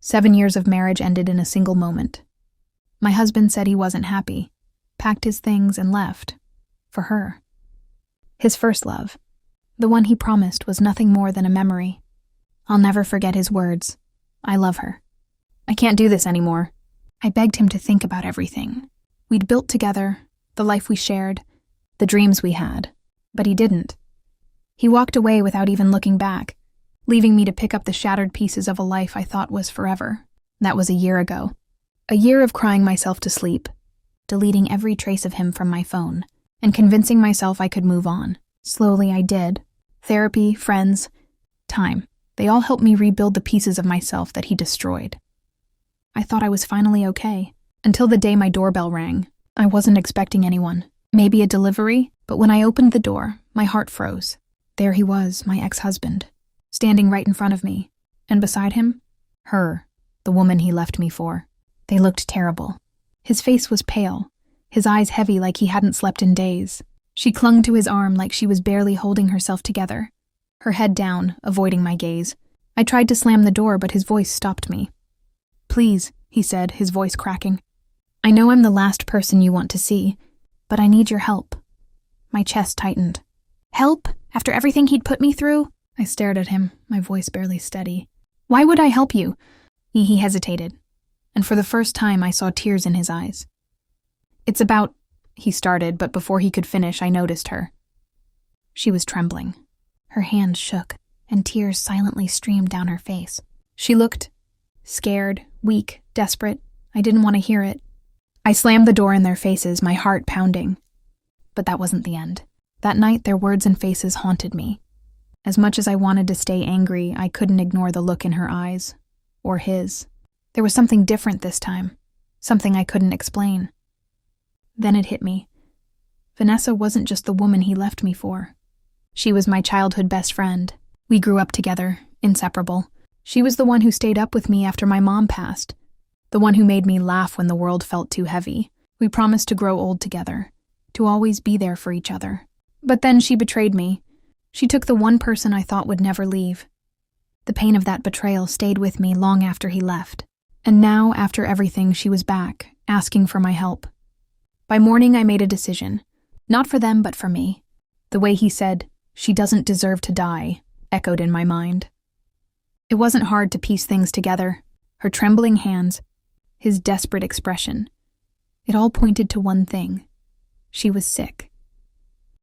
7 years of marriage ended in a single moment. My husband said he wasn't happy, packed his things and left. For her. His first love. The one he promised was nothing more than a memory. I'll never forget his words. I love her. I can't do this anymore. I begged him to think about everything we'd built together, the life we shared, the dreams we had. But he didn't. He walked away without even looking back, leaving me to pick up the shattered pieces of a life I thought was forever. That was a year ago. A year of crying myself to sleep, deleting every trace of him from my phone, and convincing myself I could move on. Slowly I did. Therapy, friends, time. They all helped me rebuild the pieces of myself that he destroyed. I thought I was finally okay, until the day my doorbell rang. I wasn't expecting anyone. Maybe a delivery, but when I opened the door, my heart froze. There he was, my ex-husband, standing right in front of me. And beside him, her, the woman he left me for. They looked terrible. His face was pale, his eyes heavy like he hadn't slept in days. She clung to his arm like she was barely holding herself together, her head down, avoiding my gaze. I tried to slam the door, but his voice stopped me. "Please," he said, his voice cracking. "I know I'm the last person you want to see, but I need your help." My chest tightened. Help? After everything he'd put me through? I stared at him, my voice barely steady. "Why would I help you?" He hesitated, and for the first time I saw tears in his eyes. "It's about," he started, but before he could finish, I noticed her. She was trembling. Her hands shook, and tears silently streamed down her face. She looked scared, weak, desperate. I didn't want to hear it. I slammed the door in their faces, my heart pounding. But that wasn't the end. That night, their words and faces haunted me. As much as I wanted to stay angry, I couldn't ignore the look in her eyes. Or his. There was something different this time. Something I couldn't explain. Then it hit me. Vanessa wasn't just the woman he left me for. She was my childhood best friend. We grew up together, inseparable. She was the one who stayed up with me after my mom passed. The one who made me laugh when the world felt too heavy. We promised to grow old together, to always be there for each other. But then she betrayed me. She took the one person I thought would never leave. The pain of that betrayal stayed with me long after he left. And now, after everything, she was back, asking for my help. By morning, I made a decision. Not for them, but for me. The way he said, "She doesn't deserve to die," echoed in my mind. It wasn't hard to piece things together. Her trembling hands, his desperate expression. It all pointed to one thing. She was sick.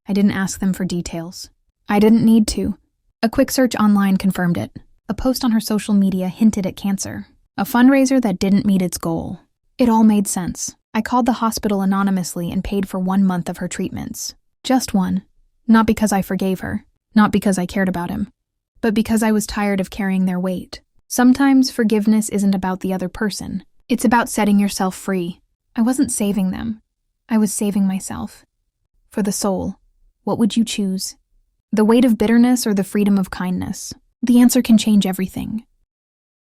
I didn't ask them for details. I didn't need to. A quick search online confirmed it. A post on her social media hinted at cancer. A fundraiser that didn't meet its goal. It all made sense. I called the hospital anonymously and paid for 1 month of her treatments. Just one. Not because I forgave her. Not because I cared about him. But because I was tired of carrying their weight. Sometimes forgiveness isn't about the other person. It's about setting yourself free. I wasn't saving them. I was saving myself. For the soul, what would you choose? The weight of bitterness or the freedom of kindness? The answer can change everything.